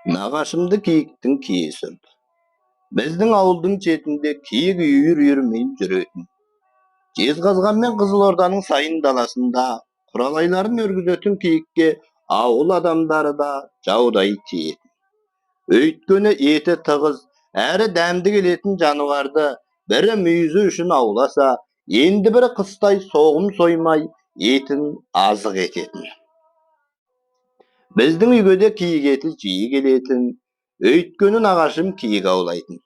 Nagaşımda kiyiktin kiyi sürdü. Bizдің ауылдың четінде киік үйір-үйірмей жүретін. Жезқазған мен Қызылорданың сайын даласында құралайларын өргізетін киікке ауыл адамдары да жаудай тиетін. Өйткені еті тығыз, әрі дәмді келетін жануарды бірі мүйізі үшін ауласа, енді бірі қыстай соғым соймай етін азық ететін. Біздің үйге де киік еті жиі келетін. Өйткені нағашым киік аулайтын.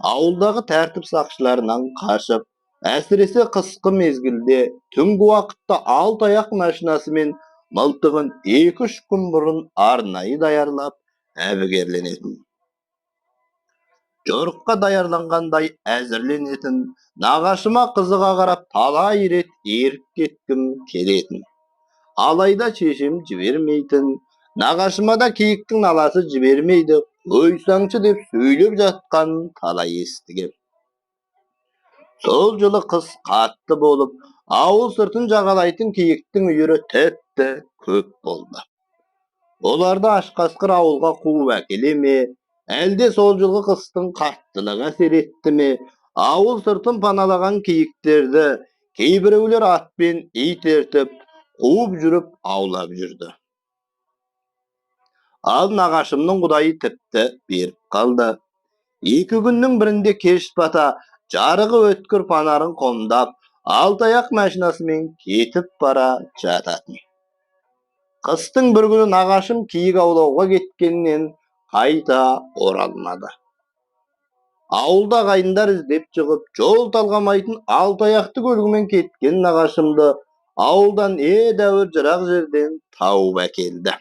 Ауылдағы тәртіп сақшыларынан қашып, әсіресе қысқы мезгілде түнгі уақытта алтаяқ машинасымен мылтығын 2-3 күн бұрын арнайы даярлап, әбігерленетін. Жорыққа даярланғандай әзірленетін, нағашыма қызыға қарап талай рет еріп кеткім келетін. Алайда шешем жібермейтін, нағашыма да киіктің наласы жібермейді, қойсаңшы деп сөйлеп жатқан талай естігем. Сол жылы қыс қатты болып, ауыл сыртын жағалайтын киіктің үйірі тіпті көп болды. Оларды ашқасқыр ауылға қуып әкеле ме, әлде сол жылғы қыстың қаттылығы әсер етті ме, ауыл сыртын паналаған киіктерді кейбіреулер атпен ит ертіп, қуып жүріп аулап жүрді. Ал нағашымның құдайы тіпті беріп қалды. 2 күннің бірінде кеш бата, жарығы өткір панарын қомдап, алтаяқ машинасымен кетіп бара жататын. Қыстың бір күні нағашым киік аулауға кеткеннен қайта оралмады. Ауылда ағайындар іздеп шығып, жол талғамайтын алтаяқты көлігімен кеткен нағашымды ауылдан едәуір жырақ жерден тауып әкелді.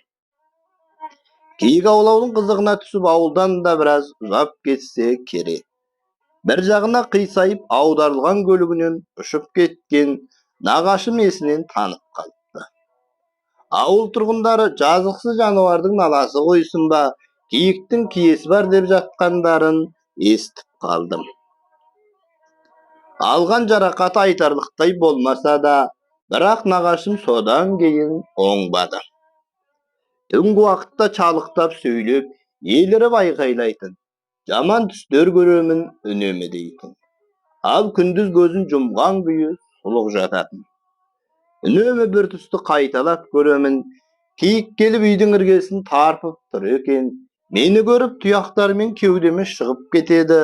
Киік аулаудың қызығына түсіп, ауылдан да біраз ұзап кетсе керек. Бір жағына қисайып аударылған көлігінен ұшып кеткен нағашым есінен танып қалыпты. Ауыл тұрғындары жазықсыз жануардың наласы қойсын ба, киіктің киесі бар деп жатқандарын естіп қалдым. Алған жарақаты айтарлықтай болмаса да, бірақ нағашым содан кейін оңбады. Түнгі уақытта чалықтап сөйлеп, еліріп айқайлайтын. Жаман түстер көремін үнемі дейтін. Ал күндіз көзін жұмған күйі сұлық жататын. Үнемі бір түсті қайталап көремін. Киік келіп үйдің іргесін тарпып тұр екен. Мені көріп тұяқтарымен кеудеме шығып кетеді.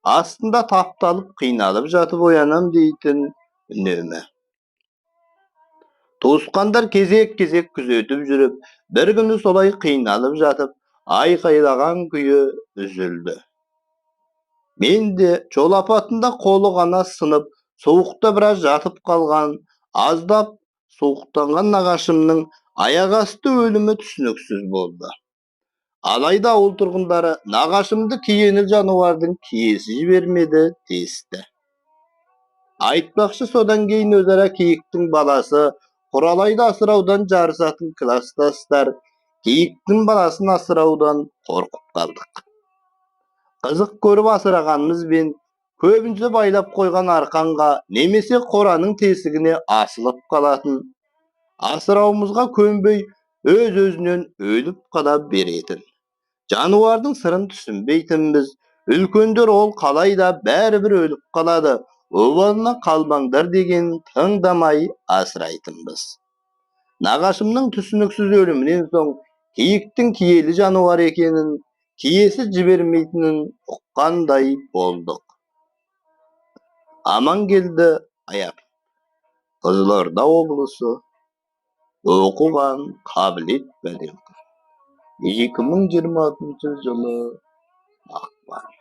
Астында тапталып қиналып жатып оянам дейтін үнемі. Туысқандар кезек-кезек күзетіп жүріп, бір күні солай қиналып жатып, айқайлаған күйі үзілді. Мен де жол апатында қолы ғана сынып, суықта біраз жатып қалған, аздап суықтанған нағашымның аяқ асты өлімі түсініксіз болды. Алайда ауыл тұрғындары нағашымды киені жануардың киесі жібермеді десті. Айтпақшы, содан кейін өзара киіктің баласы құралайды асыраудан жарысатын кластастар киіктің баласын асыраудан қорқып қалдық. Қызық көріп асырағанымызбен көбінше байлап қойған арқанға немесе қораның тесігіне асылып қалатын. Асырауымызға көнбей өз-өзінен өліп қала беретін. Жануардың сырын түсінбейтінбіз. Үлкендер ол қалайда бәрібір өліп қалады, обалына қалмаңдар деген тыңдамай асырайтынбыз. Нағашымның түсініксіз өлімінен соң киіктің киелі жануар екенін, киесі жібермейтінін ұққандай болдық. Амангелді Аяп, Қызылорда облысы, оқыған Қабілет Бәденқызы, 2026 жылы ақпан.